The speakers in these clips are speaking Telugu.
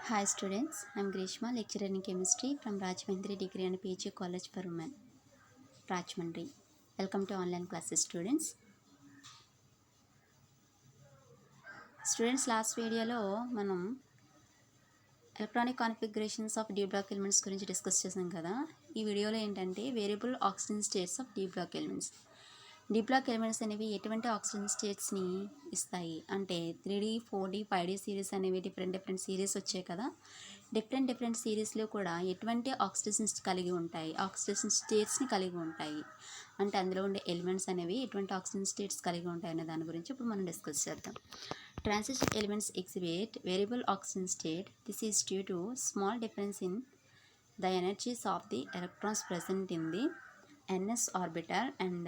Hi students, I am Grishma, lecturer in chemistry from Rajahmundry Degree and PG College for Women, Rajahmundry. Welcome to online classes students. Students, last video lo manam electronic configurations of D block elements గురించి డిస్కస్ చేసాం కదా. ఈ వీడియోలో ఏంటంటే variable oxygen states of D block elements. D block elements అనేవి ఎటువంటి ఆక్సిజన్ స్టేట్స్ని ఇస్తాయి అంటే 3D 4D 5D సిరీస్ అనేవి డిఫరెంట్ సిరీస్ వచ్చాయి కదా. డిఫరెంట్ సిరీస్లో కూడా ఎటువంటి ఆక్సిజన్ కలిగి ఉంటాయి, ఆక్సిజన్ స్టేట్స్ని కలిగి ఉంటాయి అంటే అందులో ఉండే ఎలిమెంట్స్ అనేవి ఎటువంటి ఆక్సిజన్ స్టేట్స్ కలిగి ఉంటాయి అనే దాని గురించి ఇప్పుడు మనం డిస్కస్ చేద్దాం. Transition elements exhibit variable oxygen state. This is due to small difference in the energies of the electrons present in the ns orbital and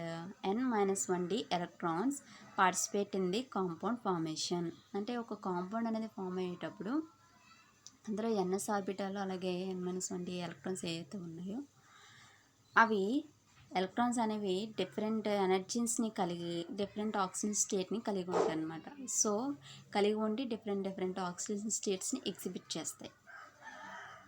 n-1d electrons participate in the compound formation. అంటే ఒక కాంపౌండ్ అనేది ఫామ్ అయ్యేటప్పుడు అందులో ns ఆర్బిటాల్ అలాగే n-1d ఎలక్ట్రాన్స్ ఏవైతే ఉన్నాయో అవి ఎలక్ట్రాన్స్ అనేవి డిఫరెంట్ ఎనర్జీస్ని కలిగి డిఫరెంట్ ఆక్సిజన్ స్టేట్ని కలిగి ఉంటాయి అన్నమాట. సో కలిగి ఉండి డిఫరెంట్ ఆక్సిజన్ స్టేట్స్ని ఎగ్జిబిట్ చేస్తాయి.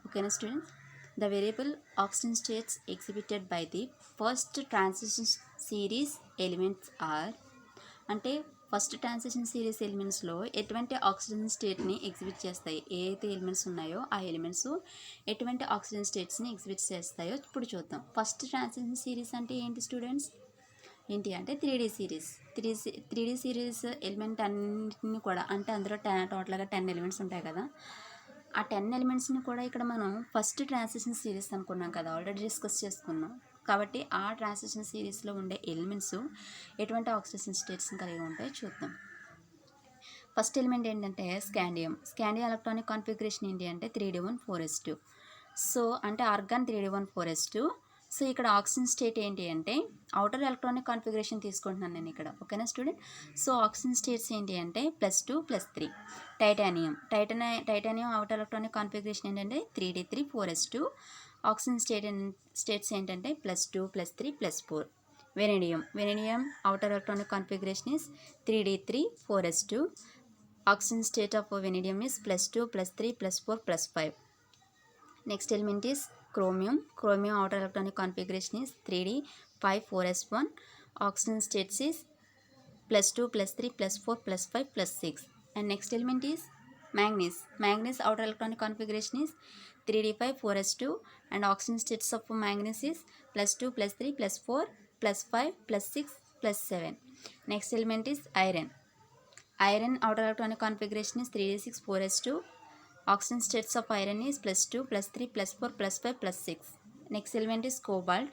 ఓకేనా students? The variable oxygen states exhibited by the first transition series elements are అంటే ఫస్ట్ ట్రాన్సిషన్ సిరీస్ ఎలిమెంట్స్లో ఎటువంటి ఆక్సిజన్ స్టేట్ని ఎగ్జిబిట్ చేస్తాయి, ఏ అయితే ఎలిమెంట్స్ ఉన్నాయో ఆ ఎలిమెంట్స్ ఎటువంటి ఆక్సిజన్ స్టేట్స్ని ఎగ్జిబిట్ చేస్తాయో ఇప్పుడు చూద్దాం. ఫస్ట్ ట్రాన్సిషన్ సిరీస్ అంటే ఏంటి స్టూడెంట్స్? ఏంటి అంటే 3D series. 3D series element అన్నింటిని కూడా అంటే అందులో టోటల్గా 10 ఎలిమెంట్స్ ఉంటాయి కదా. ఆ 10 ఎలిమెంట్స్ని కూడా ఇక్కడ మనం ఫస్ట్ ట్రాన్సిషన్ సిరీస్ అనుకున్నాం కదా, ఆల్రెడీ డిస్కస్ చేసుకున్నాం. కాబట్టి ఆ ట్రాన్సిషన్ సిరీస్లో ఉండే ఎలిమెంట్స్ ఎటువంటి ఆక్సిజన్ స్టేట్స్ని కలిగి ఉంటాయో చూద్దాం. ఫస్ట్ ఎలిమెంట్ ఏంటంటే స్కాండియం. స్కాండియం ఎలక్ట్రానిక్ కాన్ఫిగరేషన్ ఏంటి అంటే 3d1 4s2. సో అంటే ఆర్గాన్ 3d1 4s2. సో ఇక్కడ ఆక్సిజన్ స్టేట్ ఏంటి అంటే అవుటర్ ఎలక్ట్రానిక్ కాన్ఫిగరేషన్ తీసుకుంటున్నాను నేను ఇక్కడ. ఓకేనా స్టూడెంట్? సో ఆక్సిజన్ స్టేట్స్ ఏంటి అంటే +2 +3. టైటానియం అవుటర్ ఎలక్ట్రానిక్ కాన్ఫిగరేషన్ ఏంటంటే 3d3 4s2. ఆక్సిజన్ స్టేట్స్ ఏంటంటే +2 +3 +4. Vanadium outer electronic configuration is 3d3 4s2. Oxygen state of vanadium is +2 +3 +4 +5. Next element is chromium outer electronic configuration is 3d5 4s1. Oxygen states is +2 +3 +4 +5 +6. And next element is manganese outer electronic configuration is 3d5 4s2 and oxygen states of manganese is +2 +3 +4 +5 +6 +7. Next element is iron outer electronic configuration is 3d6 4s2. Oxygen states of iron is +2 +3 +4 +5 +6. Next element is cobalt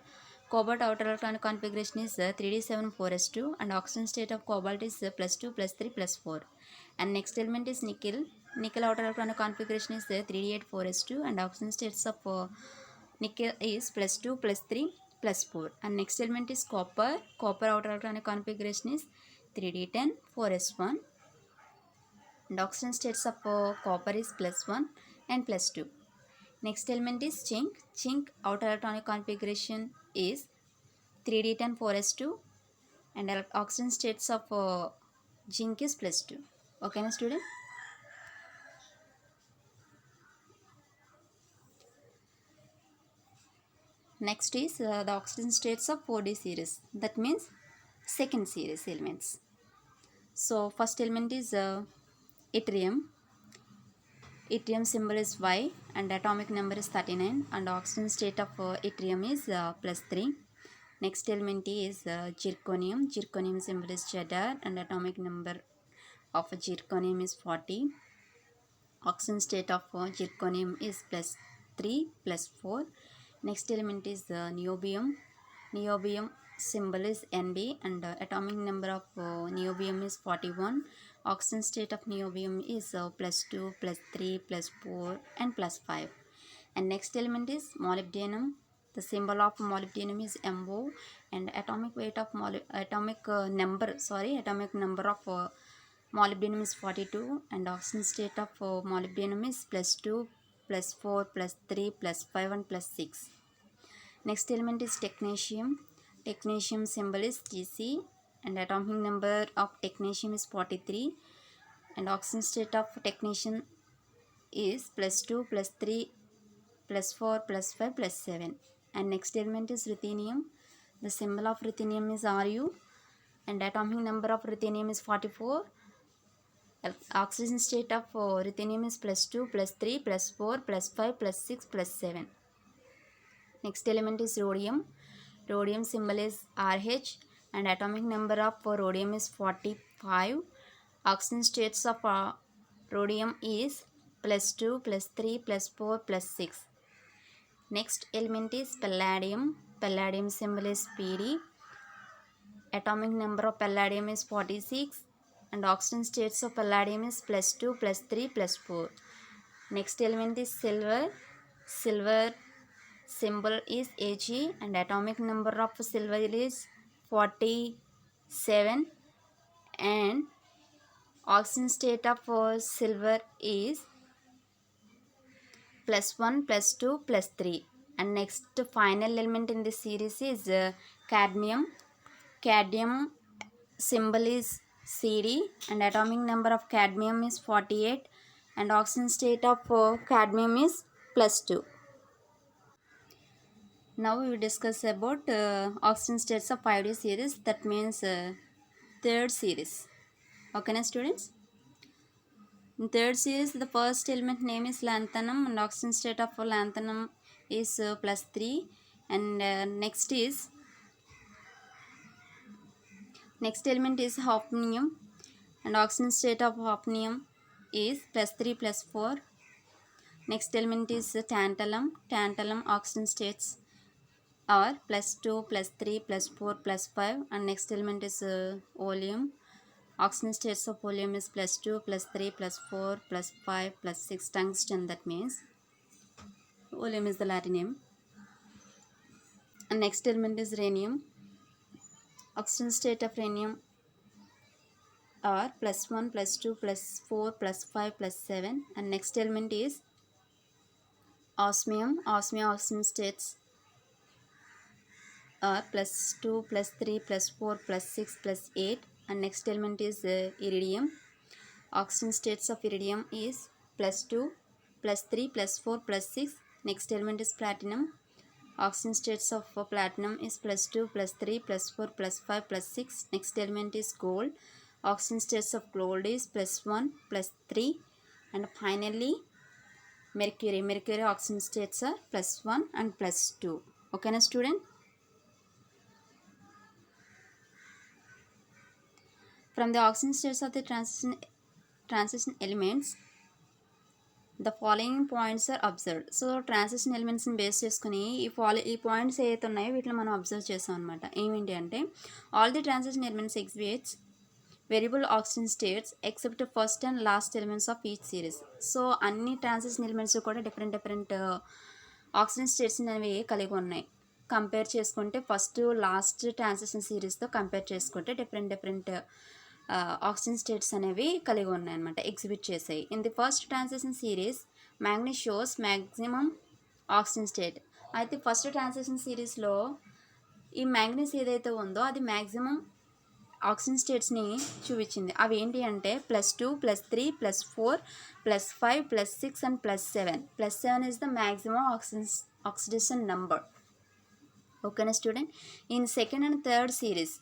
outer electronic configuration is 3d7 4s2 and oxygen state of cobalt is +2 +3 +4. And next element is nickel outer electronic configuration is 3d8 4s2 and oxygen states of nickel is +2 +3 +4. And next element is copper outer electronic configuration is 3d10 4s1 and oxygen states of copper is +1 and +2. Next element is zinc outer electronic configuration is 3d10 4s2 and oxygen states of zinc is +2. Okay na student? Next is the oxygen states of 4D series, that means second series elements. So first element is yttrium symbol is Y and atomic number is 39 and oxygen state of yttrium is +3. Next element is zirconium symbol is Zr and atomic number of zirconium is 40. Oxygen state of zirconium is +3 +4. Next element is niobium symbol is Nb and atomic number of niobium is 41. Oxygen state of niobium is +2 +3 +4 and +5. And next element is molybdenum. The symbol of molybdenum is Mo and atomic number of molybdenum is 42 and oxygen state of molybdenum is +2 +4 +3 +5 and +6. Next element is technetium symbol is Tc and atomic number of technetium is 43 and oxygen state of technetium is +2 +3 +4 +5 +7. And next element is ruthenium. The symbol of ruthenium is Ru, and atomic number of ruthenium is 44. Oxidation state of ruthenium is +2 +3 +4 +5 +6 +7. Next element is rhodium. Rhodium symbol is Rh, and atomic number of rhodium is 45. Oxidation states of rhodium is +2 +3 +4 +6. Next element is palladium. Palladium symbol is Pd. Atomic number of palladium is 46, and oxidation states of palladium is +2 +3 +4. Next element is silver. Silver symbol is Ag, and atomic number of silver is 47, and oxidation state of silver is +1 +2 +3. And next final element in this series is cadmium. Cadmium symbol is Cd, and atomic number of cadmium is 48, and oxidation state of cadmium is +2. Now we will discuss about oxidation states of 5D series, that means third series. Okay na students? In third series, the first element name is lanthanum, and oxidation state of lanthanum is +3. And next element is hafnium, and oxidation state of hafnium is +3 +4. Next element is tantalum. Tantalum oxidation states are +2 +3 +4 +5. And next element is oleum. Oxidation states of oleum is +2 +3 +4 +5 +6. Tungsten, that means oleum is the Latin name. And next element is rhenium. Oxidation state of rhenium are +1 +2 +4 +5 +7. And next element is osmium. Osmium oxidation states are +2 +3 +4 +6 +8. And next element is iridium. Oxidation states of iridium is +2 +3 +4 +6. Next element is platinum. Oxidation states of platinum is +2 +3 +4 +5 +6. Next element is gold. Oxidation states of gold is +1 +3. And finally mercury. Mercury oxidation states are +1 and +2. Okay na student? From the oxidation states of the transition elements, the following points are observed. So transition ఎలిమెంట్స్ని బేస్ చేసుకుని ఈ పాయింట్స్ ఏవైతే ఉన్నాయో వీటిని మనం అబ్జర్వ్ చేసాం అనమాట. ఏమిటి అంటే all the transition elements exhibits variable oxygen states except first and last elements of each series. So అన్ని ట్రాన్సిషన్ ఎలిమెంట్స్ కూడా డిఫరెంట్ ఆక్సిజన్ స్టేట్స్ అనేవి కలిగి ఉన్నాయి. కంపేర్ చేసుకుంటే ఫస్ట్ లాస్ట్ ట్రాన్సిషన్ సిరీస్తో కంపేర్ చేసుకుంటే డిఫరెంట్ ఆక్సిజన్ స్టేట్స్ అనేవి కలిగి ఉన్నాయన్నమాట, ఎగ్జిబిట్ చేసాయి. In the first transition series manganese shows maximum oxygen state. అయితే ఫస్ట్ ట్రాన్సిషన్ సిరీస్లో ఈ మ్యాంగనీస్ ఏదైతే ఉందో అది మ్యాక్సిమం ఆక్సిజన్ స్టేట్స్ని చూపించింది. అవి ఏంటి అంటే +2 +3 +4 +5 +6 and +7. +7 is the maximum oxidation number. ఓకేనా student? In second and third series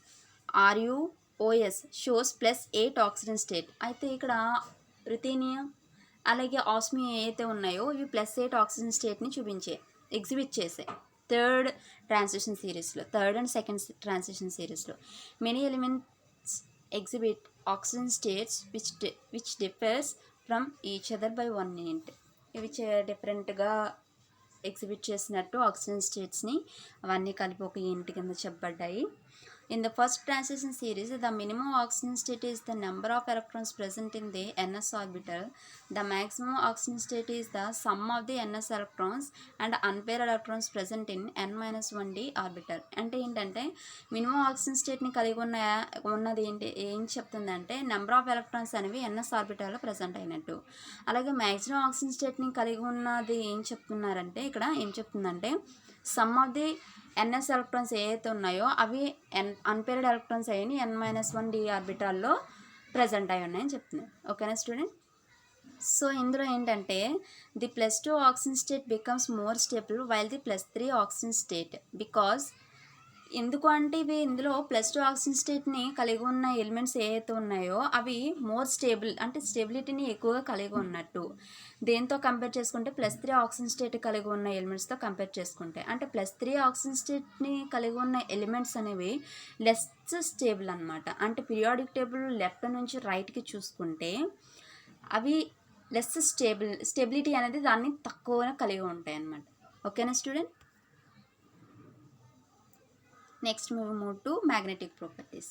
RuOS shows +8 oxygen state. అయితే ఇక్కడ రుథేనియం అలాగే ఆస్మియం ఏవైతే ఉన్నాయో ఇవి +8 ఆక్సిజన్ స్టేట్ని ఎగ్జిబిట్ చేసాయి థర్డ్ ట్రాన్సిషన్ సిరీస్లో, థర్డ్ అండ్ సెకండ్ ట్రాన్సిషన్ సిరీస్లో. Many elements exhibit oxygen states which differs from each other by 1 unit. ఇవి డిఫరెంట్గా ఎగ్జిబిట్ చేసినట్టు ఆక్సిజన్ స్టేట్స్ని అవన్నీ కలిపి ఒక యూనిట్ కింద చెప్పబడ్డాయి. In the first transition series, the minimum oxygen state is the number of electrons present in the ns orbital. The maximum oxygen state is the sum of the ns electrons and unpaired electrons present in n-1d orbital. అంటే ఏంటంటే మినిమం ఆక్సిజన్ స్టేట్ని కలిగి ఉన్నది ఏం చెప్తుందంటే నెంబర్ ఆఫ్ ఎలక్ట్రాన్స్ అనేవి ns ఆర్బిటాల్లో ప్రజెంట్ అయినట్టు. అలాగే మ్యాక్సిమం ఆక్సిజన్ స్టేట్ని కలిగి ఉన్నది ఏం చెప్తుందంటే some of the ns electrons ఏవైతే ఉన్నాయో అవి అన్పేర్డ్ ఎలక్ట్రాన్స్ అయ్యి n-1d ఆర్బిటాల్లో ప్రజెంట్ అయి ఉన్నాయని చెప్తున్నారు. ఓకేనా స్టూడెంట్? సో ఇందులో ఏంటంటే the +2 oxygen state becomes more stable while the +3 oxygen state. Because ఎందుకు అంటే ఇవి ఇందులో +2 ఆక్సిజన్ స్టేట్ని కలిగి ఉన్న ఎలిమెంట్స్ ఏవైతే ఉన్నాయో అవి మోర్ స్టేబుల్, అంటే స్టెబిలిటీని ఎక్కువగా కలిగి ఉన్నట్టు. దేంతో కంపేర్ చేసుకుంటే +3 ఆక్సిజన్ స్టేట్ కలిగి ఉన్న ఎలిమెంట్స్తో కంపేర్ చేసుకుంటే, అంటే +3 ఆక్సిజన్ స్టేట్ని కలిగి ఉన్న ఎలిమెంట్స్ అనేవి లెస్ స్టేబుల్ అనమాట. అంటే పీరియాడిక్ టేబుల్ లెఫ్ట్ నుంచి రైట్కి చూసుకుంటే అవి లెస్ స్టెబిలిటీ అనేది దాన్ని తక్కువగా కలిగి ఉంటాయి అన్నమాట. ఓకేనా student? Next move to magnetic properties.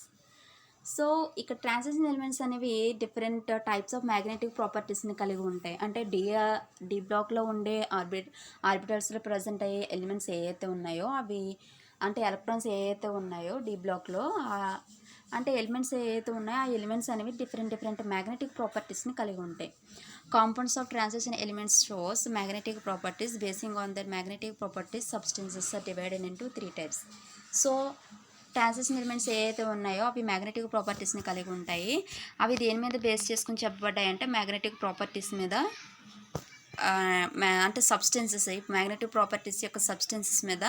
So ఇక్కడ ట్రాన్సిషన్ ఎలిమెంట్స్ అనేవి డిఫరెంట్ టైప్స్ ఆఫ్ మ్యాగ్నెటిక్ ప్రాపర్టీస్ని కలిగి ఉంటాయి. అంటే డి బ్లాక్లో ఉండే ఆర్బిటల్స్లో ప్రజెంట్ అయ్యే ఎలిమెంట్స్ ఏవైతే ఉన్నాయో అవి, అంటే ఎలక్ట్రాన్స్ ఏవైతే ఉన్నాయో డి బ్లాక్లో, అంటే ఎలిమెంట్స్ ఏవైతే ఉన్నాయో ఆ ఎలిమెంట్స్ అనేవి డిఫరెంట్ మ్యాగ్నెటిక్ ప్రాపర్టీస్ని కలిగి ఉంటాయి. Compounds of transition elements shows magnetic properties basing on their magnetic properties substances are divided into 3 types. So transition elements ఏవైతే ఉన్నాయో అవి మ్యాగ్నెటిక్ ప్రాపర్టీస్ని కలిగి ఉంటాయి. అవి దేని మీద బేస్ చేసుకుని చెప్పబడ్డాయి అంటే మ్యాగ్నెటిక్ ప్రాపర్టీస్ మీద, అంటే సబ్స్టెన్సెస్, మ్యాగ్నెటిక్ ప్రాపర్టీస్ యొక్క సబ్స్టెన్సెస్ మీద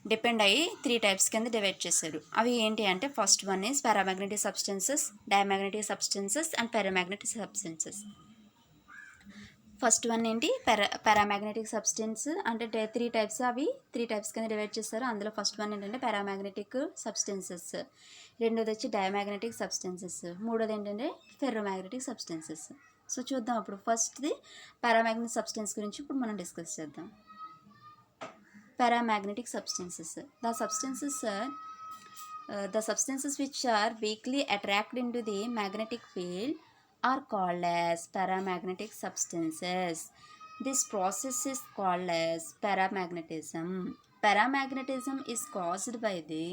డిపెండ్ అయ్యి 3 types కింద డివైడ్ చేశారు. అవి ఏంటి అంటే first one is paramagnetic substances, diamagnetic substances and paramagnetic substances. First one ఏంటి, పారామాగ్నెటిక్ సబ్స్టెన్స్. అంటే 3 types, అవి 3 types కింద డివైడ్ చేస్తారు. అందులో ఫస్ట్ వన్ ఏంటంటే పారామాగ్నెటిక్ సబ్స్టెన్సెస్, రెండోది వచ్చి డయామాగ్నెటిక్ సబ్స్టెన్సెస్, మూడోది ఏంటంటే ఫెర్రోమాగ్నెటిక్ సబ్స్టెన్సెస్. సో చూద్దాం అప్పుడు ఫస్ట్ది పారామాగ్నెటిక్ సబ్స్టెన్స్ గురించి ఇప్పుడు మనం డిస్కస్ చేద్దాం. Paramagnetic substances. The substances which are weakly attracted into the magnetic field are called as paramagnetic substances. This process is called as paramagnetism. Paramagnetism is caused by the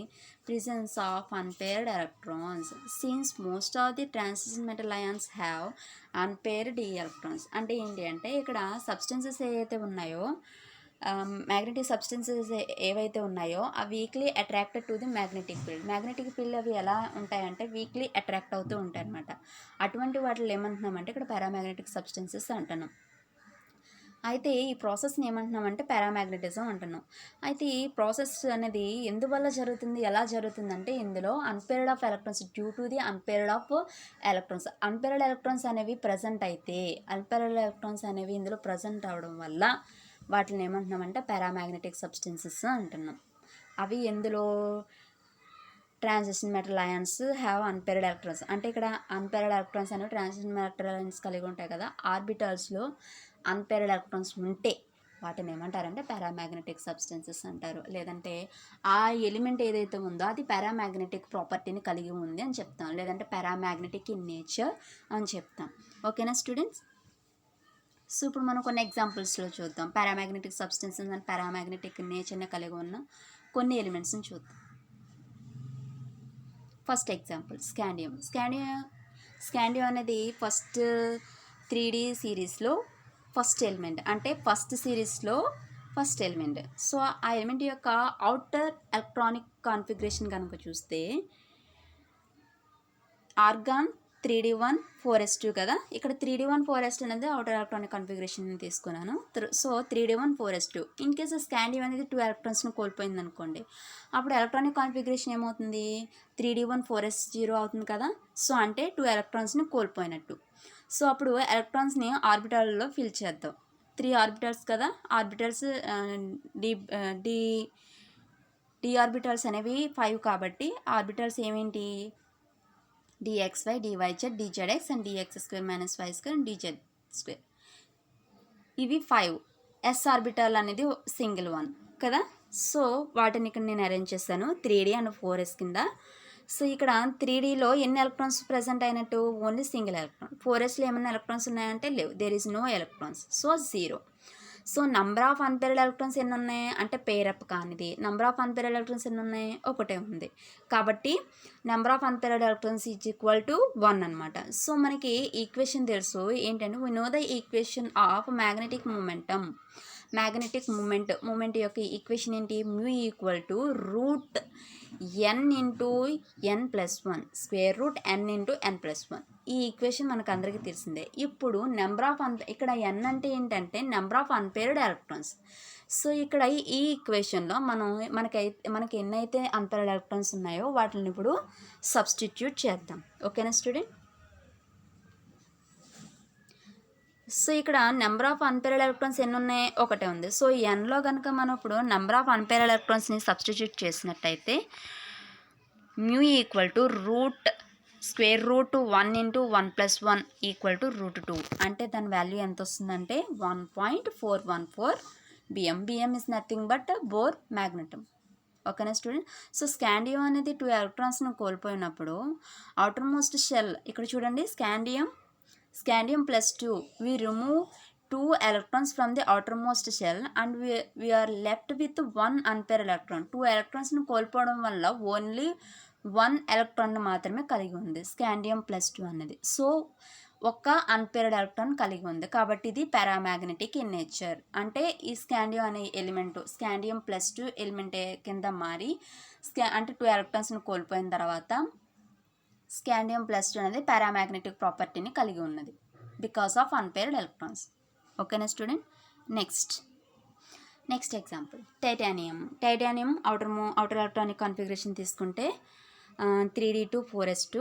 presence of unpaired electrons. Since most of the transition metal ions have unpaired d electrons. అంటే ఏంటి అంటే ఇక్కడ సబ్స్టెన్సెస్ ఏవైతే ఉన్నాయో, మ్యాగ్నెటిక్ సబ్స్టెన్సెస్ ఏవైతే ఉన్నాయో అవి weekly attracted to the magnetic field అవి ఎలా ఉంటాయంటే వీక్లీ అట్రాక్ట్ అవుతూ ఉంటాయి అన్నమాట. అటువంటి వాటిని ఏమంటున్నామంటే ఇక్కడ పారామాగ్నెటిక్ సబ్స్టెన్సెస్ అంటున్నాం. అయితే ఈ ప్రాసెస్ని ఏమంటున్నామంటే పారామాగ్నెటిజం అంటున్నాం. అయితే ఈ ప్రాసెస్ అనేది ఎందువల్ల జరుగుతుంది, ఎలా జరుగుతుందంటే ఇందులో unpaired of electrons, due to the unpaired of electrons. Unpaired electrons అనేవి ప్రజెంట్ అయితే, అన్పేర్డ్ ఎలక్ట్రాన్స్ అనేవి ఇందులో ప్రజెంట్ అవడం వల్ల వాటిని ఏమంటున్నామంటే పారామాగ్నెటిక్ సబ్స్టెన్సెస్ అంటున్నాం. అవి ఎందులో, transition metal ions have unpaired electrons. అంటే ఇక్కడ అన్పేర్డ్ ఎలక్ట్రాన్స్ అనేవి ట్రాన్సిషన్ మెటల్ అయాన్స్ కలిగి ఉంటాయి కదా, ఆర్బిటల్స్లో అన్పేర్డ్ ఎలక్ట్రాన్స్ ఉంటే వాటిని ఏమంటారంటే పారామాగ్నెటిక్ సబ్స్టెన్సెస్ అంటారు. లేదంటే ఆ ఎలిమెంట్ ఏదైతే ఉందో అది పారామాగ్నెటిక్ ప్రాపర్టీని కలిగి ఉంది అని చెప్తాం, లేదంటే పారామాగ్నెటిక్ ఇన్ నేచర్ అని చెప్తాం. ఓకేనా స్టూడెంట్స్? సో ఇప్పుడు మనం కొన్ని ఎగ్జాంపుల్స్లో చూద్దాం. పారామాగ్నెటిక్ సబ్స్టెన్సెస్ అండ్ పారామాగ్నెటిక్ నేచర్ని కలిగి ఉన్న కొన్ని ఎలిమెంట్స్ని చూద్దాం. First example scandium. స్కాండియం అనేది ఫస్ట్ 3D సిరీస్లో ఫస్ట్ ఎలిమెంట్, అంటే ఫస్ట్ సిరీస్లో ఫస్ట్ ఎలిమెంట్. సో ఆ ఎలిమెంట్ యొక్క అవుటర్ ఎలక్ట్రానిక్ కాన్ఫిగరేషన్ కనుక చూస్తే ఆర్గాన్ 3d1 4s2 కదా. ఇక్కడ 3d1 4s2 అనేది అవుటర్ ఎలక్ట్రానిక్ కాన్ఫిగరేషన్ తీసుకున్నాను. So 3d1 4s2. In case scandium అనేది 2 ఎలక్ట్రాన్స్ని కోల్పోయింది అనుకోండి, అప్పుడు ఎలక్ట్రానిక్ కాన్ఫిగరేషన్ ఏమవుతుంది, 3d1 4s0 అవుతుంది కదా. సో అంటే 2 ఎలక్ట్రాన్స్ని కోల్పోయినట్టు. సో అప్పుడు ఎలక్ట్రాన్స్ని ఆర్బిటాల్లో ఫిల్ చేద్దాం. 3 ఆర్బిటల్స్ కదా, ఆర్బిటల్స్ డి ఆర్బిటల్స్ అనేవి 5 కాబట్టి ఆర్బిటల్స్ ఏమేంటి, dxy, dyz, dzx and dx² - y² and dz². ఇవి 5. s ఆర్బిటల్ అనేది సింగిల్ వన్ కదా. సో వాటిని ఇక్కడ నేను అరేంజ్ చేస్తాను 3D అండ్ 4s కింద. సో ఇక్కడ 3Dలో ఎన్ని ఎలక్ట్రాన్స్ ప్రజెంట్ అయినట్టు, ఓన్లీ సింగిల్ ఎలక్ట్రాన్. 4sలో ఏమైనా ఎలక్ట్రాన్స్ ఉన్నాయంటే లేవు, there is no electrons, so 0. So number of unpaired electrons ఎన్ని ఉన్నాయి అంటే పేరప్ కానిది. నంబర్ ఆఫ్ అన్పేర్డ్ ఎలక్ట్రాన్స్ ఎన్ని ఉన్నాయి, ఒకటే ఉంది. కాబట్టి number of unpaired electrons is equal to 1 అనమాట. సో మనకి ఈక్వేషన్ తెలుసు ఏంటంటే, we know the equation of magnetic momentum. Magnetic moment యొక్క ఈక్వేషన్ ఏంటి? Mu equal to root n into n+1 square root n into n+1. ఈ ఈక్వేషన్ మనకు అందరికీ తెలిసిందే. ఇప్పుడు నెంబర్ ఆఫ్ ఇక్కడ n అంటే ఏంటంటే number of unpaired electrons. So ఇక్కడ ఈ ఈక్వేషన్లో మనకి ఎన్నైతే అన్పేర్డ్ ఎలక్ట్రాన్స్ ఉన్నాయో వాటిని ఇప్పుడు సబ్స్టిట్యూట్ చేద్దాం. ఓకేనా స్టూడెంట్? సో ఇక్కడ నెంబర్ ఆఫ్ అన్పేర్డ్ ఎలక్ట్రాన్స్ ఎన్ని ఉన్నాయి? ఒకటే ఉంది. సో ఎన్లో కనుక మనం ఇప్పుడు నెంబర్ ఆఫ్ అన్పేర్డ్ ఎలక్ట్రాన్స్ని సబ్స్టిట్యూట్ చేసినట్టయితే mu equal to root square root 1 into 1+1 equal to √2. అంటే దాని వాల్యూ ఎంత వస్తుందంటే 1.414 BM. BM is nothing but Bohr magneton. ఓకేనా స్టూడెంట్? సో స్కాండియం అనేది 2 ఎలక్ట్రాన్స్ని కోల్పోయినప్పుడు అవుటర్ మోస్ట్ షెల్ ఇక్కడ చూడండి, scandium plus 2, we remove 2 electrons from the outermost shell and we are left with 1 unpaired electron. 2 electrons ని కోల్పోవడం వల్ల ఓన్లీ 1 ఎలక్ట్రాన్ మాత్రమే కలిగి ఉంది స్కాండియం ప్లస్ 2 అనేది. సో ఒక అన్పేర్డ్ ఎలక్ట్రాన్ కలిగి ఉంది కాబట్టి ఇది పారామాగ్నెటిక్ ఇన్ నేచర్. అంటే ఈ స్కాండియం అనే ఎలిమెంట్ స్కాండియం ప్లస్ 2 ఎలిమెంట్ కింద మారి అంటే 2 ఎలక్ట్రాన్స్ని కోల్పోయిన తర్వాత స్కాండియం ప్లస్ 2 అనేది పారామాగ్నెటిక్ ప్రాపర్టీని కలిగి ఉన్నది బికాస్ ఆఫ్ అన్పేర్డ్ ఎలక్ట్రాన్స్. ఓకేనా student? Next example titanium outer electronic configuration తీసుకుంటే 3d2 4s2.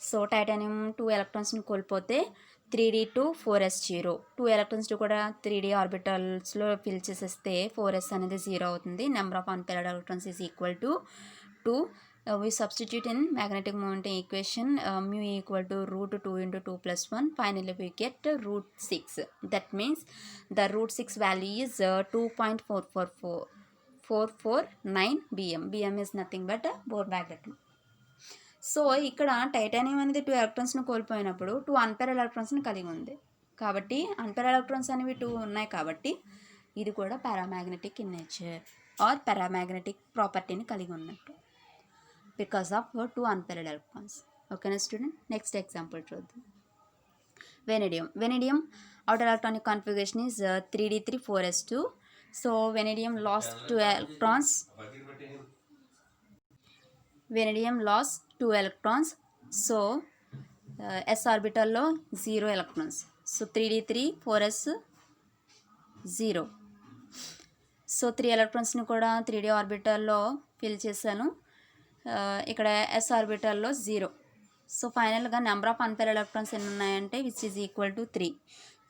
సో టైటానియం 2 ఎలక్ట్రాన్స్ని కోల్పోతే 3d2 4s0. 2 ఎలక్ట్రాన్స్ కూడా 3d ఆర్బిటల్స్లో ఫిల్ చేసేస్తే 4s అనేది 0 అవుతుంది. Number of unpaired electrons is equal to 2. We substitute in magnetic moment equation mu equal to √2 into 2+1. Finally we get √6. That means the √6 value is 2.449 bm. bm is nothing but a Bohr magnetism. So ఇక్కడ టైటానియం అనేది 2 ఎలక్ట్రాన్స్ని కోల్పోయినప్పుడు 2 అన్పేర్డ్ ఎలక్ట్రాన్స్ని కలిగి ఉంది కాబట్టి అన్పేర్డ్ ఎలక్ట్రాన్స్ అనేవి 2 ఉన్నాయి కాబట్టి ఇది కూడా paramagnetic in nature or paramagnetic ప్రాపర్టీని కలిగి ఉన్నట్టు because of 2 unpaired electrons. Okay student? Next example చూద్దాం. Vanadium outer electronic configuration is 3d3 4s2. So vanadium lost 2 electrons. So s orbital లో 0 electrons. So 3d3 4s 0. So 3 ఎలక్ట్రాన్స్ని కూడా 3d ఆర్బిటల్లో ఫిల్ చేశాను. ఇక్కడ ఎస్ ఆర్బిటల్లో 0. సో ఫైనల్గా నెంబర్ ఆఫ్ అన్పేర్డ్ ఎలక్ట్రాన్స్ ఎన్ని ఉన్నాయంటే which is equal to 3.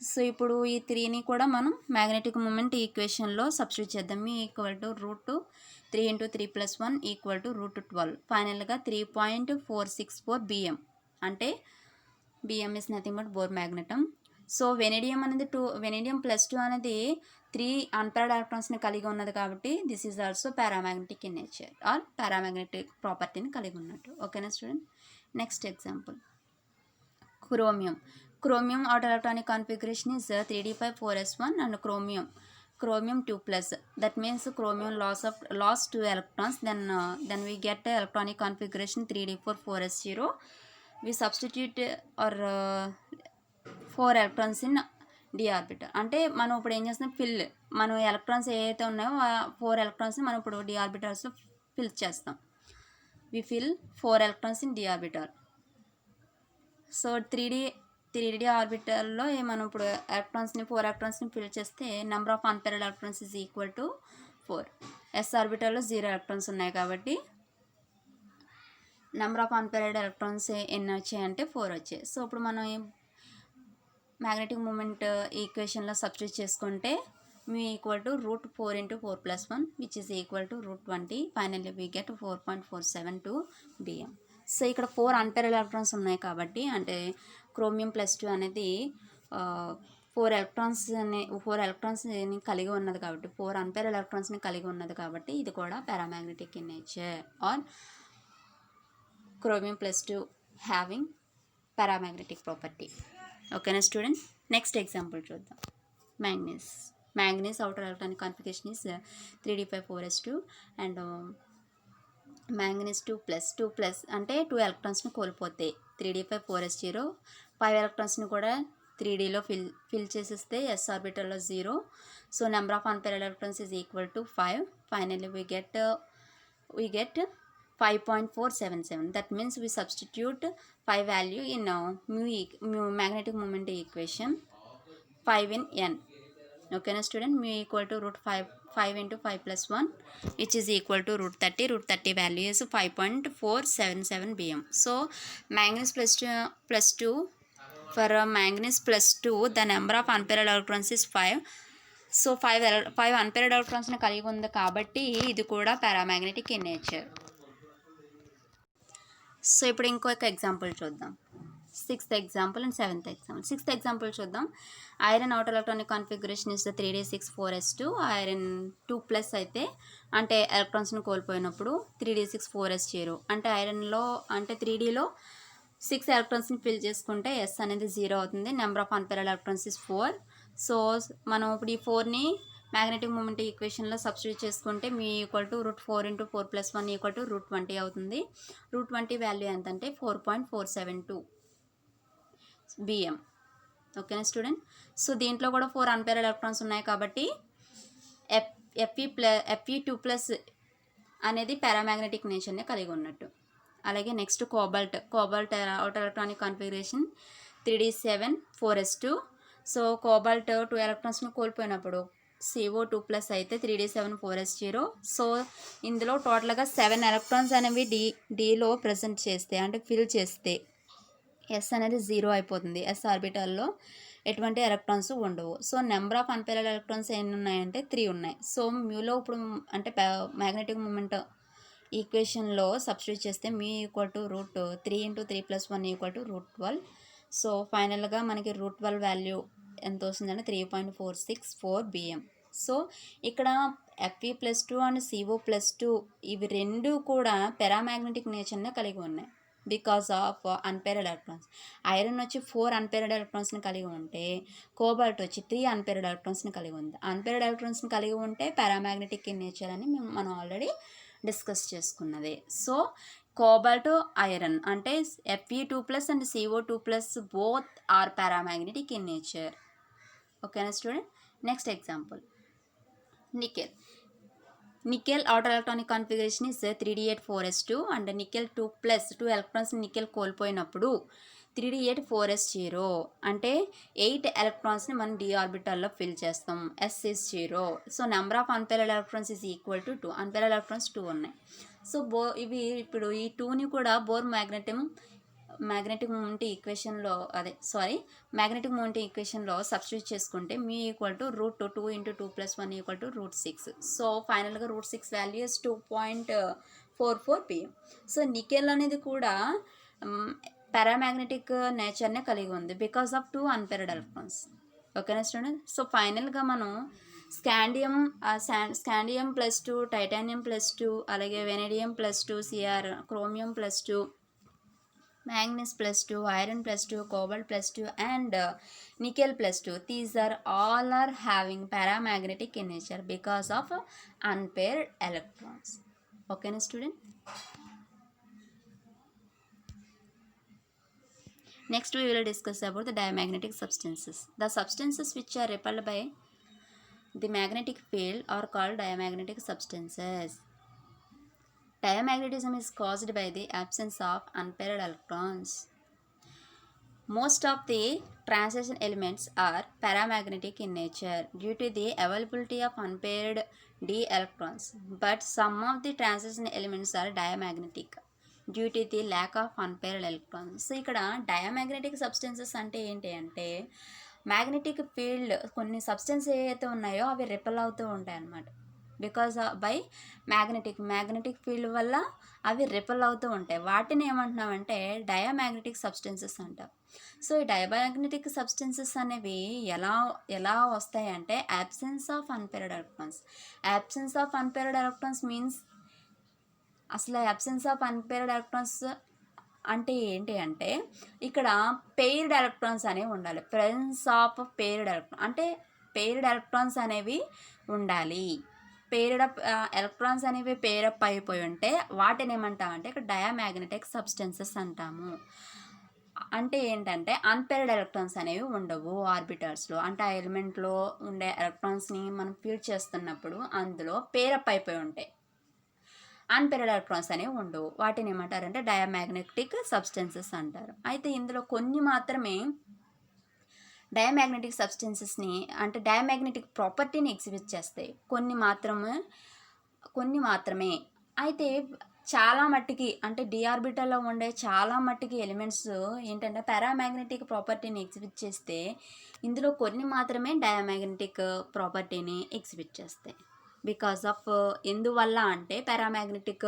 So ఇప్పుడు ఈ 3ని కూడా మనం మ్యాగ్నెటిక్ మూమెంట్ ఈక్వేషన్లో సబ్స్టిట్యూట్ చేద్దాం. Equal to √3 into 3+1 equal to √12. ఫైనల్గా 3.464 బిఎం. అంటే BM is nothing but Bohr magneton. So vanadium plus 2 అనేది 3 అన్పేర్డ్ ఎలక్ట్రాన్స్ని కలిగి ఉన్నది కాబట్టి this is also paramagnetic in nature or paramagnetic ప్రాపర్టీని కలిగి ఉన్నట్టు. ఓకేనా student? Next example chromium outer electronic configuration is 3d5 4s1 and chromium 2+. that means chromium lost 2 electrons. Then we get the electronic configuration 3d4 4s0. we substitute or 4 electrons in d orbital. అంటే మనం ఇప్పుడు ఏం చేస్తున్నాం, మనం ఎలక్ట్రాన్స్ ఏవైతే ఉన్నాయో 4 ఎలక్ట్రాన్స్ని మనం ఇప్పుడు d ఆర్బిటల్స్లో ఫిల్ చేస్తాం. We fill 4 electrons in d orbital. So 3d ఆర్బిటల్లో మనం ఇప్పుడు 4 ఎలక్ట్రాన్స్ని ఫిల్ చేస్తే number of unpaired electrons is equal to 4. s ఆర్బిటల్లో 0 ఎలక్ట్రాన్స్ ఉన్నాయి కాబట్టి నెంబర్ ఆఫ్ అన్పేర్డ్ ఎలక్ట్రాన్స్ ఎన్ని వచ్చాయంటే 4 వచ్చాయి. సో ఇప్పుడు మనం మ్యాగ్నెటిక్ మూమెంట్ ఈక్వేషన్లో సబ్స్టిట్యూట్ చేసుకుంటే mu equal to √4 into 4+1 which is equal to √20. Finally we get 4.472 BM. So ఇక్కడ 4 అన్పేర్డ్ ఎలక్ట్రాన్స్ ఉన్నాయి కాబట్టి అంటే క్రోమియం ప్లస్ 2 అనేది 4 ఎలక్ట్రాన్స్ని కలిగి ఉన్నది కాబట్టి 4 అన్పేర్డ్ ఎలక్ట్రాన్స్ని కలిగి ఉన్నది కాబట్టి ఇది కూడా paramagnetic in nature or chromium plus 2 having paramagnetic property. ఓకేనా స్టూడెంట్? నెక్స్ట్ ఎగ్జాంపుల్ చూద్దాం. Manganese outer electronic configuration is 3d5 4s2 and manganese 2+ అంటే 2 ఎలక్ట్రాన్స్ని కోల్పోతే 3d5 4s0. 5 ఎలక్ట్రాన్స్ని కూడా 3Dలో ఫిల్ చేసేస్తే s ఆర్బిటల్లో 0. So number of unpaired electrons is equal to 5. Finally we get 5.477. That means we substitute 5 value in mu magnetic moment equation, 5 in n. Okay na student, mu equal to root 5 into 5 plus 1, which is equal to root 30. Root 30 value is 5.477 bm. So manganese plus 2 for manganese plus 2, the number of unpaired electrons is 5. So 5 unpaired ఎలక్ట్రాన్స్ని కలిగి ఉంది కాబట్టి ఇది కూడా పారామాగ్నెటిక్ ఇన్ నేచర్. సో ఇప్పుడు ఇంకొక ఎగ్జాంపుల్ చూద్దాం. 6th example and 7th example. 6th example చూద్దాం. Iron outer electronic configuration is 3d6 4s2. Iron 2+ అయితే అంటే ఎలక్ట్రాన్స్ని కోల్పోయినప్పుడు 3d6 4s0. అంటే ఐరన్లో అంటే 3Dలో 6 ఎలక్ట్రాన్స్ని ఫిల్ చేసుకుంటే s అనేది 0 అవుతుంది. Number of unpaired electrons is 4. So మనం ఇప్పుడు ఈ 4ని మ్యాగ్నెటిక్ మూమెంట్ ఈక్వేషన్లో సబ్స్టిట్యూట్ చేసుకుంటే mu equal to root 4 into 4 + 1 equal to root 20 అవుతుంది. రూట్ 20 వాల్యూ ఎంత అంటే 4.472 bm. ఓకేనా స్టూడెంట్. సో దీంట్లో కూడా 4 అన్పేర్డ్ ఎలక్ట్రాన్స్ ఉన్నాయి కాబట్టి Fe2+ అనేది పారామాగ్నెటిక్ నేచర్ని కలిగి ఉన్నట్టు. అలాగే next cobalt outer electronic configuration 3d7 4s2. So cobalt 2 ఎలక్ట్రాన్స్ని కోల్పోయినప్పుడు CO2+ అయితే 3d7 4s0. సో ఇందులో టోటల్గా 7 ఎలక్ట్రాన్స్ అనేవి డీలో ప్రజెంట్ చేస్తే అంటే ఫిల్ చేస్తే ఎస్ అనేది 0 అయిపోతుంది. ఎస్ ఆర్బిటల్లో ఎటువంటి ఎలక్ట్రాన్స్ ఉండవు. So number of unpaired electrons ఎన్ని ఉన్నాయంటే 3 ఉన్నాయి. సో మ్యూలో ఇప్పుడు అంటే మ్యాగ్నెటిక్ మూమెంట్ ఈక్వేషన్లో సబ్స్టిట్యూట్ చేస్తే mu equal to root 3 into 3 + 1 equal to root 12. So ఫైనల్గా మనకి రూట్ 12 వాల్యూ ఎంత వస్తుందంటే 3.464 bm. సో ఇక్కడ Fe+2 అండ్ CO+2 ఇవి రెండు కూడా పారామాగ్నెటిక్ నేచర్ని కలిగి ఉన్నాయి because of unpaired electrons. Iron వచ్చి 4 అన్పేర్డ్ ఎలక్ట్రాన్స్ని కలిగి ఉంటే కోబాల్ట్ వచ్చి 3 అన్పేర్డ్ ఎలక్ట్రాన్స్ని కలిగి ఉంది. అన్పేర్డ్ ఎలక్ట్రాన్స్ని కలిగి ఉంటే పారామాగ్నెటిక్ ఇన్ నేచర్ అని మనం ఆల్రెడీ డిస్కస్ చేసుకున్నది. సో కోబాల్ట్ ఐరన్ అంటే Fe2+ and CO2+ both are paramagnetic in nature. ఓకేనా student. Next example nickel outer electronic configuration is 3d8 4s2 and nickel 2+ 2 electrons nickel కోల్పోయినప్పుడు 3d8 4s0 అంటే 8 ఎలక్ట్రాన్స్ని మనం d ఆర్బిటాల్లో ఫిల్ చేస్తాం. s is 0. So number of unpaired electrons is equal to 2. అన్పేర్డ్ ఎలక్ట్రాన్స్ 2 ఉన్నాయి. సో ఇవి ఇప్పుడు ఈ 2ని కూడా బోర్ మ్యాగ్నెటిక్ మూమెంట్ ఈక్వేషన్లో సబ్స్టిట్యూట్ చేసుకుంటే mu equal to root 2 into 2 + 1 equal to root 6. So ఫైనల్గా రూట్ 6 వాల్యూ ఇస్ 2.44 pm. సో నికెల్ అనేది కూడా పారామాగ్నెటిక్ నేచర్నే కలిగి ఉంది బికాస్ ఆఫ్ 2 అన్పేర్డ్ ఎలక్ట్రాన్స్. ఓకేనా స్టూడెంట్. సో ఫైనల్గా మనం స్కాండియం +2 టైటానియం +2 అలాగే vanadium +2 Cr chromium +2 manganese +2 iron +2 cobalt +2 and nickel +2. These are all having paramagnetic in nature because of unpaired electrons. Okay na student. Next we will discuss about the diamagnetic substances. The substances which are repelled by the magnetic field are called diamagnetic substances. Diamagnetism is caused by the absence of unpaired electrons. Most of the transition elements are paramagnetic in nature due to the availability of unpaired d electrons, but some of the transition elements are diamagnetic due to the lack of unpaired electrons. So ఇక్కడ డయామాగ్నెటిక్ సబ్స్టెన్సెస్ అంటే ఏంటి అంటే మ్యాగ్నెటిక్ ఫీల్డ్ కొన్ని సబ్స్టెన్స్ ఏవైతే ఉన్నాయో అవి రిపెల్ అవుతూ ఉంటాయి అన్నమాట. బికాజ్ బై మ్యాగ్నెటిక్ ఫీల్డ్ వల్ల అవి రిపెల్ అవుతూ ఉంటాయి. వాటిని ఏమంటున్నామంటే డయామాగ్నెటిక్ సబ్స్టెన్సెస్ అంటాం. సో ఈ డయామాగ్నెటిక్ సబ్స్టెన్సెస్ అనేవి ఎలా వస్తాయి అంటే absence of unpaired electrons. Absence of unpaired electrons means అసలు యాబ్సెన్స్ ఆఫ్ అన్పేర్డ్ ఎలక్ట్రాన్స్ అంటే ఏంటి అంటే ఇక్కడ పెయిర్డ్ ఎలక్ట్రాన్స్ అనేవి ఉండాలి. ప్రెజెన్స్ ఆఫ్ పెయిర్డ్ ఎలక్ట్రాన్ అంటే పెయిర్డ్ ఎలక్ట్రాన్స్ అనేవి ఉండాలి. ఎలక్ట్రాన్స్ అనేవి పేరప్ అయిపోయి ఉంటే వాటిని ఏమంటామంటే ఇక్కడ డయామాగ్నెటిక్ సబ్స్టెన్సెస్ అంటాము. అంటే ఏంటంటే అన్పేర్డ్ ఎలక్ట్రాన్స్ అనేవి ఉండవు ఆర్బిటాల్స్లో. అంటే ఆ ఎలిమెంట్లో ఉండే ఎలక్ట్రాన్స్ని మనం ఫీడ్ చేస్తున్నప్పుడు అందులో పేరప్ అయిపోయి ఉంటాయి. అన్పేర్డ్ ఎలక్ట్రాన్స్ అనేవి ఉండవు. వాటిని ఏమంటారంటే డయామాగ్నెటిక్ సబ్స్టెన్సెస్ అంటారు. అయితే ఇందులో కొన్ని మాత్రమే డయామాగ్నెటిక్ సబ్స్టెన్సెస్ని అంటే డయామాగ్నెటిక్ ప్రాపర్టీని ఎగ్జిబిట్ చేస్తాయి. కొన్ని మాత్రమే. అయితే చాలా మట్టికి అంటే డి ఆర్బిటల్లో ఉండే చాలా మట్టికి ఎలిమెంట్స్ ఏంటంటే పారామాగ్నెటిక్ ప్రాపర్టీని ఎగ్జిబిట్ చేస్తే ఇందులో కొన్ని మాత్రమే డయామాగ్నెటిక్ ప్రాపర్టీని ఎగ్జిబిట్ చేస్తాయి. బికాస్ ఆఫ్ ఎందువల్ల అంటే పారామాగ్నెటిక్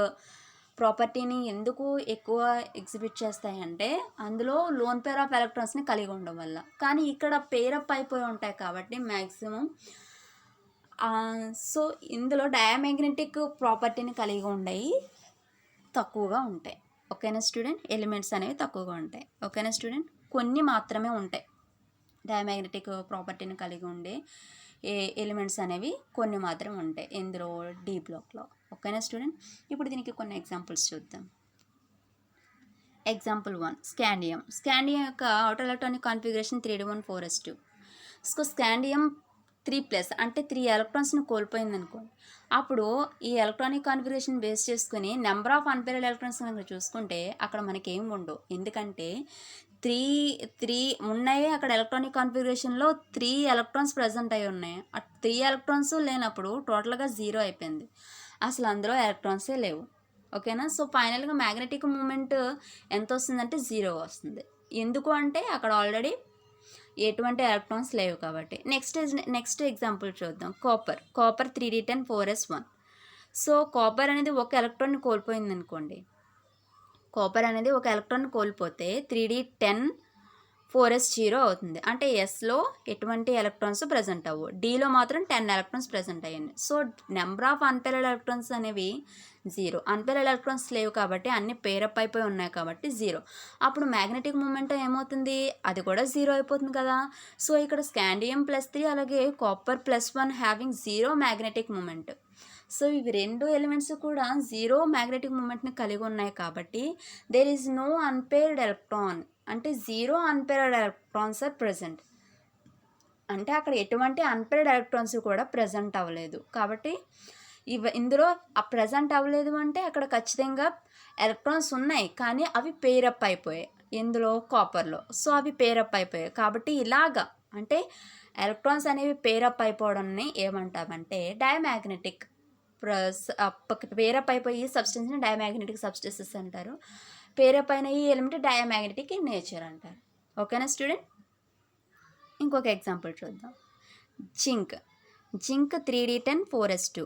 ప్రాపర్టీని ఎందుకు ఎక్కువ ఎగ్జిబిట్ చేస్తాయంటే అందులో లోన్ పేర్ ఆఫ్ ఎలక్ట్రాన్స్ని కలిగి ఉండడం వల్ల. కానీ ఇక్కడ పేరప్ అయిపోయి ఉంటాయి కాబట్టి మ్యాక్సిమం సో ఇందులో డయామాగ్నెటిక్ ప్రాపర్టీని కలిగి ఉండయి తక్కువగా ఉంటాయి. ఓకేనా స్టూడెంట్? ఎలిమెంట్స్ అనేవి తక్కువగా ఉంటాయి. ఓకేనా స్టూడెంట్? కొన్ని మాత్రమే ఉంటాయి డయామాగ్నెటిక్ ప్రాపర్టీని కలిగి ఉండే ఎలిమెంట్స్ అనేవి కొన్ని మాత్రమే ఉంటాయి ఇందులో డి బ్లాక్లో. ఓకేనా స్టూడెంట్? ఇప్పుడు దీనికి కొన్ని ఎగ్జాంపుల్స్ చూద్దాం. Example 1 scandium. స్కాండియం యొక్క outer electronic configuration 3d14s2. So scandium 3+ అంటే 3 ఎలక్ట్రాన్స్ని కోల్పోయింది అనుకోండి. అప్పుడు ఈ ఎలక్ట్రానిక్ కాన్ఫిగరేషన్ బేస్ చేసుకుని నెంబర్ ఆఫ్ అన్పేర్డ్ ఎలక్ట్రాన్స్ కనుక చూసుకుంటే అక్కడ మనకి ఏం ఉండవు. ఎందుకంటే 3 ఉన్నాయి అక్కడ ఎలక్ట్రానిక్ కాన్ఫిగరేషన్లో 3 ఎలక్ట్రాన్స్ ప్రజెంట్ అయి ఉన్నాయి. ఆ 3 ఎలక్ట్రాన్స్ లేనప్పుడు టోటల్గా 0 అయిపోయింది. అసలు అందులో ఎలక్ట్రాన్సే లేవు. ఓకేనా? సో ఫైనల్గా మ్యాగ్నెటిక్ మూమెంట్ ఎంత వస్తుందంటే 0 వస్తుంది. ఎందుకు అంటే అక్కడ ఆల్రెడీ ఎటువంటి ఎలక్ట్రాన్స్ లేవు కాబట్టి. నెక్స్ట్ ఎగ్జాంపుల్ చూద్దాం. Copper 3d10 4s1. So copper అనేది ఒక ఎలక్ట్రాన్ని కోల్పోయింది అనుకోండి. కాపర్ అనేది ఒక ఎలక్ట్రాన్ కోల్పోతే 3d10 4s0 అవుతుంది. అంటే ఎస్లో ఎటువంటి ఎలక్ట్రాన్స్ ప్రజెంట్ అవ్వు, డీలో మాత్రం 10 ఎలక్ట్రాన్స్ ప్రజెంట్ అయ్యాయి. So number of unpaired electrons అనేవి 0. అన్పేర్డ్ ఎలక్ట్రాన్స్ లేవు కాబట్టి అన్ని పేరప్ అయిపోయి ఉన్నాయి కాబట్టి 0. అప్పుడు మ్యాగ్నెటిక్ మూమెంట్ ఏమవుతుంది? అది కూడా 0 అయిపోతుంది కదా. సో ఇక్కడ స్కాండియం +3 అలాగే copper +1 having 0 magnetic moment. So ఇవి రెండు ఎలిమెంట్స్ కూడా 0 మ్యాగ్నెటిక్ మూమెంట్ని కలిగి ఉన్నాయి కాబట్టి there is no unpaired electron. అంటే 0 అన్పేర్డ్ ఎలక్ట్రాన్స్ ఆర్ ప్రెజెంట్. అంటే అక్కడ ఎటువంటి అన్పేర్డ్ ఎలక్ట్రాన్స్ కూడా ప్రజెంట్ అవ్వలేదు. కాబట్టి ఇందులో ప్రజెంట్ అవ్వలేదు అంటే అక్కడ ఖచ్చితంగా ఎలక్ట్రాన్స్ ఉన్నాయి కానీ అవి పేరప్ అయిపోయాయి. ఇందులో కాపర్లో సో అవి పేరప్ అయిపోయాయి. కాబట్టి ఇలాగా అంటే ఎలక్ట్రాన్స్ అనేవి పేరప్ అయిపోవడాన్ని ఏమంటామంటే డయామాగ్నెటిక్ పేరప్ అయిపోయి సబ్స్టెన్స్ని డయామాగ్నెటిక్ సబ్స్టెన్సెస్ అంటారు. పేరప్ అయిన ఈ ఎలిమెంట్ డయామాగ్నెటిక్ ఇన్ నేచర్ అంటారు. ఓకేనా స్టూడెంట్? ఇంకొక ఎగ్జాంపుల్ చూద్దాం. Zinc 3d10 4s2.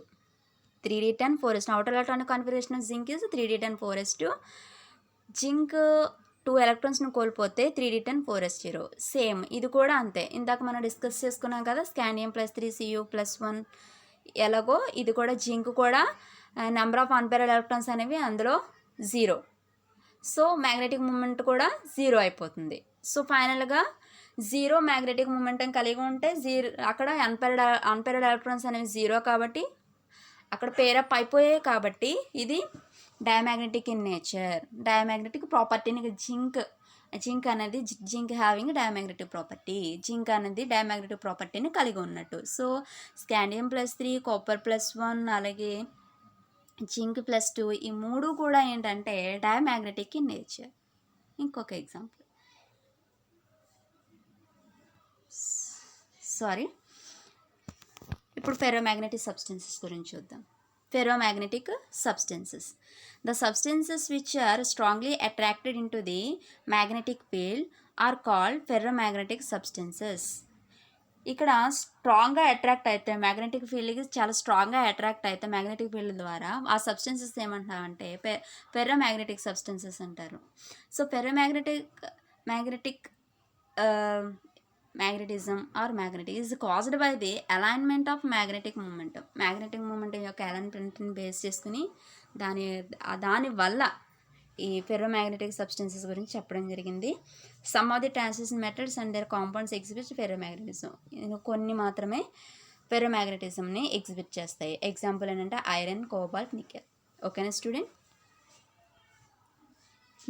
3d10 outer electronic configuration of zinc is 3d10 zinc 2 ఎలక్ట్రాన్స్ని కోల్పోతే 3d10 సేమ్ ఇది కూడా అంతే. ఇందాక మనం డిస్కస్ చేసుకున్నాం కదా స్కాండియం +3 Cu+1 ఎలాగో ఇది కూడా జింక్ కూడా నెంబర్ ఆఫ్ అన్పేర్డ్ ఎలక్ట్రాన్స్ అనేవి అందులో 0. సో మ్యాగ్నెటిక్ మూమెంట్ కూడా 0 అయిపోతుంది. సో ఫైనల్గా 0 మ్యాగ్నెటిక్ మూమెంటం కలిగి ఉంటే 0 అక్కడ అన్పేర్డ్ ఎలక్ట్రాన్స్ అనేవి 0 కాబట్టి అక్కడ పేరప్ అయిపోయాయి కాబట్టి ఇది డయామాగ్నెటిక్ ఇన్ నేచర్. డయామాగ్నెటిక్ ప్రాపర్టీని జింక్ అనేది zinc having diamagnetic property. Zinc అనేది డయామాగ్నెటిక్ ప్రాపర్టీని కలిగి ఉన్నట్టు. సో స్కాండియం +3 కాపర్ +1 అలాగే జింక్ +2 ఈ మూడు కూడా ఏంటంటే డయామాగ్నెటిక్ ఇన్ నేచర్. ఇంకొక ఎగ్జాంపుల్ ఇప్పుడు ఫెర్రోమాగ్నెటిక్ సబ్స్టెన్సెస్ గురించి చూద్దాం. Ferromagnetic substances. The substances which are strongly attracted into the magnetic field are called ferromagnetic substances. ఇక్కడ స్ట్రాంగ్గా అట్రాక్ట్ అయితే మ్యాగ్నెటిక్ ఫీల్డ్కి చాలా స్ట్రాంగ్గా అట్రాక్ట్ అయితే మ్యాగ్నెటిక్ ఫీల్డ్ ద్వారా ఆ సబ్స్టెన్సెస్ ఏమంటారంటే ఫెర్రోమాగ్నెటిక్ సబ్స్టెన్సెస్ అంటారు. So magnetism or magnetic is caused by the alignment of magnetic momentum. Magnetic moment యొక్క అలైన్మెంట్ని బేస్ చేసుకుని దాని వల్ల ఈ ఫెర్రోమాగ్నెటిక్ సబ్స్టెన్సెస్ గురించి చెప్పడం జరిగింది. Some of the transition metals and their compounds exhibit ferromagnetism. కొన్ని మాత్రమే ఫెర్రోమాగ్నెటిజంని ఎగ్జిబిట్ చేస్తాయి. ఎగ్జాంపుల్ ఏంటంటే ఐరన్, కోబాల్ట్, నికెల్. ఓకేనా స్టూడెంట్?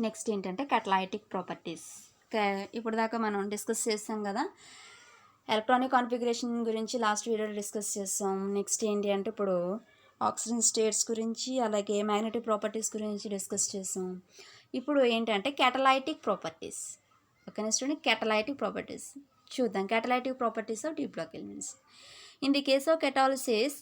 నెక్స్ట్ ఏంటంటే catalytic ప్రాపర్టీస్. ఇప్పుడు దాకా మనం డిస్కస్ చేస్తాం కదా, ఎలక్ట్రానిక్ కాన్ఫిగరేషన్ గురించి లాస్ట్ వీడియోలో డిస్కస్ చేస్తాం. నెక్స్ట్ ఏంటి అంటే ఇప్పుడు ఆక్సిజన్ స్టేట్స్ గురించి అలాగే మ్యాగ్నెటిక్ ప్రాపర్టీస్ గురించి డిస్కస్ చేసాం. ఇప్పుడు ఏంటంటే catalytic ప్రాపర్టీస్. ఓకేనా స్టూడెంట్, catalytic ప్రాపర్టీస్ చూద్దాం. catalytic properties of D block elements. In the case of catalysis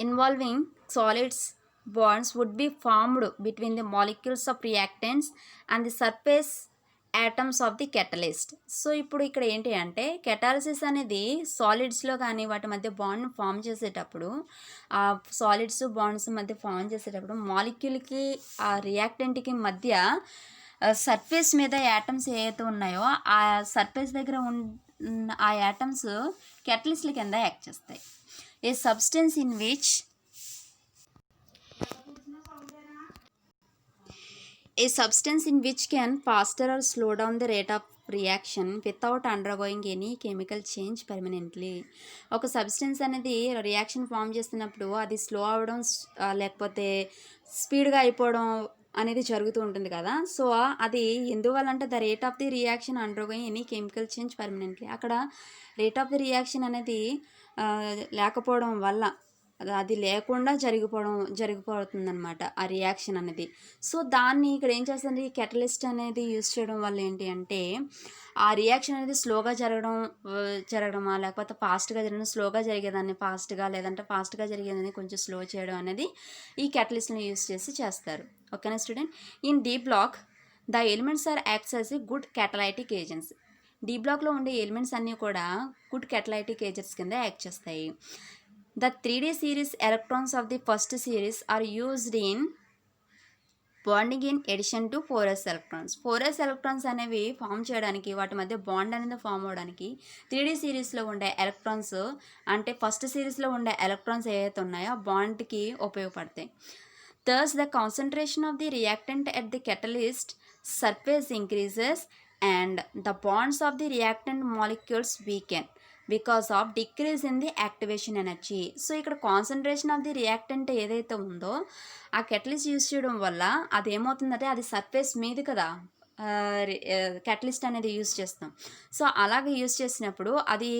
involving solids, bonds would be formed between the molecules of reactants and the surface atoms of the catalyst. So ఇప్పుడు ఇక్కడ ఏంటి అంటే కెటాలిసిస్ అనేది సాలిడ్స్లో కానీ వాటి మధ్య బాండ్ ఫామ్ చేసేటప్పుడు, ఆ సాలిడ్స్ బాండ్స్ మధ్య ఫామ్ చేసేటప్పుడు మాలిక్యూల్కి ఆ రియాక్టెంట్కి మధ్య సర్ఫేస్ మీద యాటమ్స్ ఏవైతే ఉన్నాయో ఆ సర్ఫేస్ దగ్గర ఉన్న ఆ యాటమ్స్ కెటలిస్ట్ల కింద యాక్ట్ చేస్తాయి. A substance in which can faster or slow down the rate of reaction without undergoing any chemical change permanently. ఒక సబ్స్టెన్స్ అనేది రియాక్షన్ ఫామ్ చేస్తున్నప్పుడు అది స్లో అవ్వడం లేకపోతే స్పీడ్గా అయిపోవడం అనేది జరుగుతూ ఉంటుంది కదా. సో అది ఎందువల్ల అంటే the rate of the reaction undergoing any chemical change permanently. అక్కడ రేట్ ఆఫ్ ది రియాక్షన్ అనేది లేకపోవడం వల్ల అది లేకుండా జరిగిపోతుందన్నమాట ఆ రియాక్షన్ అనేది. సో దాన్ని ఇక్కడ ఏం చేస్తుంది, కెటలిస్ట్ అనేది యూజ్ చేయడం వల్ల ఏంటి అంటే ఆ రియాక్షన్ అనేది స్లోగా జరగడమా లేకపోతే ఫాస్ట్గా స్లోగా జరిగేదాన్ని ఫాస్ట్గా, లేదంటే ఫాస్ట్గా జరిగేదాన్ని కొంచెం స్లో చేయడం అనేది ఈ కెటలిస్ట్ని యూజ్ చేసి చేస్తారు. ఓకేనా student, in D block the elements are acts as a good catalytic agents. D బ్లాక్లో ఉండే ఎలిమెంట్స్ అన్నీ కూడా గుడ్ క్యాటలైటిక్ ఏజెంట్స్ కింద యాక్ట్ చేస్తాయి. The 3D series electrons of the first series are used in bonding in addition to 4s electrons. 4s electrons అనేవి ఫామ్ చేయడానికి, వాటి మధ్య బాండ్ అనేది ఫామ్ అవడానికి 3D సిరీస్లో ఉండే ఎలక్ట్రాన్స్ అంటే ఫస్ట్ సిరీస్లో ఉండే ఎలక్ట్రాన్స్ ఏవైతే ఉన్నాయో బాండ్కి ఉపయోగపడతాయి. Thus, the concentration of the reactant at the catalyst surface increases and the bonds of the reactant molecules weaken because of decrease in the activation energy. So ఇక్కడ కాన్సన్ట్రేషన్ ఆఫ్ ది రియాక్టెంట్ ఏదైతే ఉందో ఆ కెటలిస్ట్ యూజ్ చేయడం వల్ల అది ఏమవుతుందంటే అది సర్ఫేస్ మీద కదా కెటలిస్ట్ అనేది యూజ్ చేస్తాం. సో అలాగే యూజ్ చేసినప్పుడు అది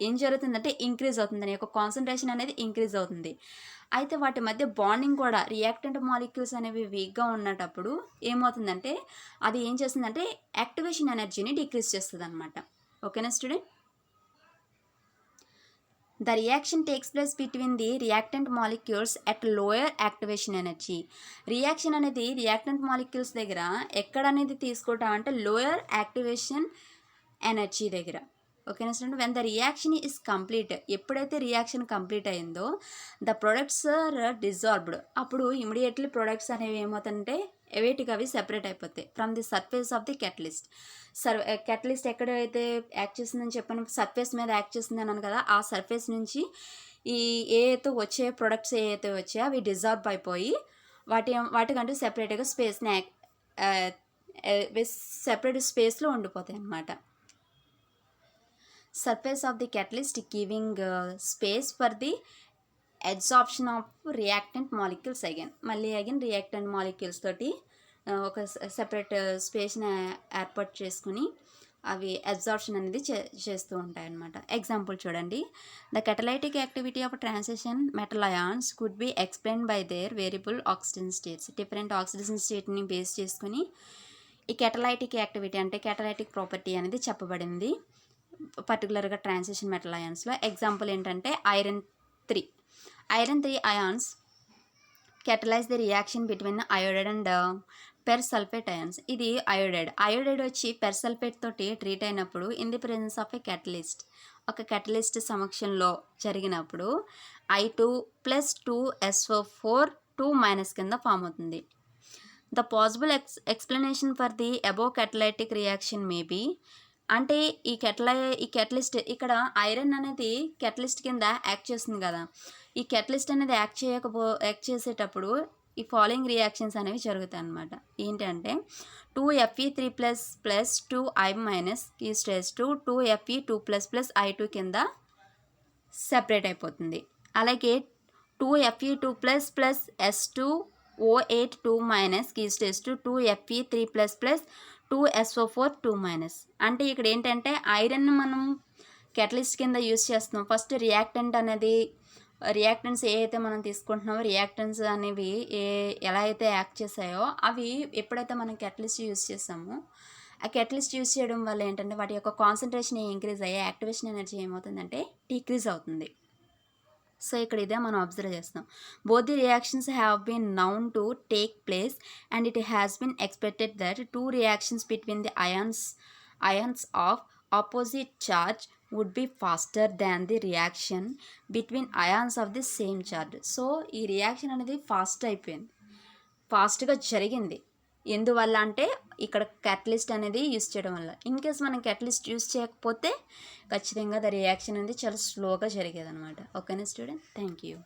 ఏం జరుగుతుందంటే ఇంక్రీజ్ అవుతుంది, దాని యొక్క కాన్సన్ట్రేషన్ అనేది ఇంక్రీజ్ అవుతుంది. అయితే వాటి మధ్య బాండింగ్ కూడా రియాక్టెంట్ మాలిక్యూల్స్ అనేవి వీక్గా ఉన్నప్పుడు ఏమవుతుందంటే అది ఏం చేస్తుందంటే యాక్టివేషన్ ఎనర్జీని డిక్రీజ్ చేస్తుంది అనమాట. ఓకేనా student, the reaction takes place between the reactant molecules at lower activation energy. Reaction అనేది రియాక్టెంట్ మాలిక్యూల్స్ దగ్గర ఎక్కడ అనేది తీసుకుంటాం అంటే లోయర్ యాక్టివేషన్ ఎనర్జీ దగ్గర. ఓకేనా student, when the reaction is complete, ఎప్పుడైతే రియాక్షన్ కంప్లీట్ అయిందో ద ప్రొడక్ట్స్ ఆర్ డిజాల్వ్డ్, అప్పుడు ఇమీడియట్లీ ప్రొడక్ట్స్ అనేవి ఏమవుతాయంటే వేటికి అవి సెపరేట్ అయిపోతాయి from the surface of the catalyst. Catalyst ఎక్కడైతే యాక్ట్ చేస్తుందని చెప్పాను, సర్ఫేస్ మీద యాక్ట్ చేస్తుంది అన్నాను కదా, ఆ సర్ఫేస్ నుంచి ఏవైతే వచ్చే ప్రొడక్ట్స్ ఏవైతే వచ్చాయో అవి డిజాల్వ్ అయిపోయి వాటికంటూ సెపరేట్గా స్పేస్ని సెపరేట్ స్పేస్లో ఉండిపోతాయి అన్నమాట. Surface of the catalyst giving space for the absorption of reactant molecules again. మళ్ళీ అగైన్ రియాక్టెంట్ మాలిక్యూల్స్ తోటి ఒక సెపరేట్ స్పేస్ని ఏర్పాటు చేసుకుని అవి అబ్జార్ప్షన్ అనేది చేస్తూ ఉంటాయి అన్నమాట. ఎగ్జాంపుల్ చూడండి, the catalytic activity of transition metal ions could be explain by their variable oxygen states. Different oxygen స్టేట్ని బేస్ చేసుకుని ఈ కెటలైటిక్ యాక్టివిటీ అంటే కెటలైటిక్ ప్రాపర్టీ అనేది చెప్పబడింది పర్టికులర్గా ట్రాన్సిషన్ మెటల్ అయాన్స్లో. ఎగ్జాంపుల్ ఏంటంటే iron 3 ions catalyze the reaction between iodide and persulphate ions. ఇది అయోడైడ్ వచ్చి పెర్ సల్ఫేట్ తోటి ట్రీట్ అయినప్పుడు in the presence of a catalyst, ఒక కెటలిస్ట్ సమక్షంలో జరిగినప్పుడు I2 + 2SO4 2- కింద ఫామ్ అవుతుంది. The possible explanation for the above catalytic reaction may be, అంటే ఈ కెటలిస్ట్ ఇక్కడ ఐరన్ అనేది కెటలిస్ట్ కింద యాక్ట్ చేస్తుంది కదా, ఈ కెటలిస్ట్ అనేది యాక్ట్ చేసేటప్పుడు ఈ ఫాలోయింగ్ రియాక్షన్స్ అనేవి జరుగుతాయి అన్నమాట. ఏంటంటే 2Fe3+ 2I- ఈస్టేజ్ to 2Fe2+ I2 కింద సెపరేట్ అయిపోతుంది. అలాగే 2Fe2+ S2O8 2- ఈస్టేజ్ to 2Fe3+ 2SO4 2-. అంటే ఇక్కడ ఏంటంటే ఐరన్ మనం కెటలిస్ట్ కింద యూస్ చేస్తున్నాం. ఫస్ట్ రియాక్టెంట్స్ ఏ అయితే మనం తీసుకుంటున్నామో రియాక్టెంట్స్ అనేవి ఎలా అయితే యాక్ట్ చేసాయో అవి ఎప్పుడైతే మనం కెటలిస్ట్ యూస్ చేసామో ఆ కెటలిస్ట్ యూస్ చేయడం వల్ల ఏంటంటే వాటి యొక్క కాన్సన్ట్రేషన్ ఇంక్రీజ్ అయ్యి యాక్టివేషన్ ఎనర్జీ ఏమవుతుందంటే డిక్రీజ్ అవుతుంది. సో ఇక్కడ ఇదే మనం అబ్జర్వ్ చేస్తాం. Both the reactions have been known to take place and it has been expected that 2 reactions between the ions of opposite charge would be faster than the reaction between ions of the same charge. So ఈ రియాక్షన్ అనేది ఫాస్ట్గా జరిగింది. ఎందువల్ల అంటే ఇక్కడ క్యాటలిస్ట్ అనేది యూస్ చేయడం వల్ల. ఇన్ కేస్ మనం క్యాటలిస్ట్ యూస్ చేయకపోతే ఖచ్చితంగా ద రియాక్షన్ అనేది చాలా స్లోగా జరిగేది అనమాట. ఓకేనా స్టూడెంట్? Thank you.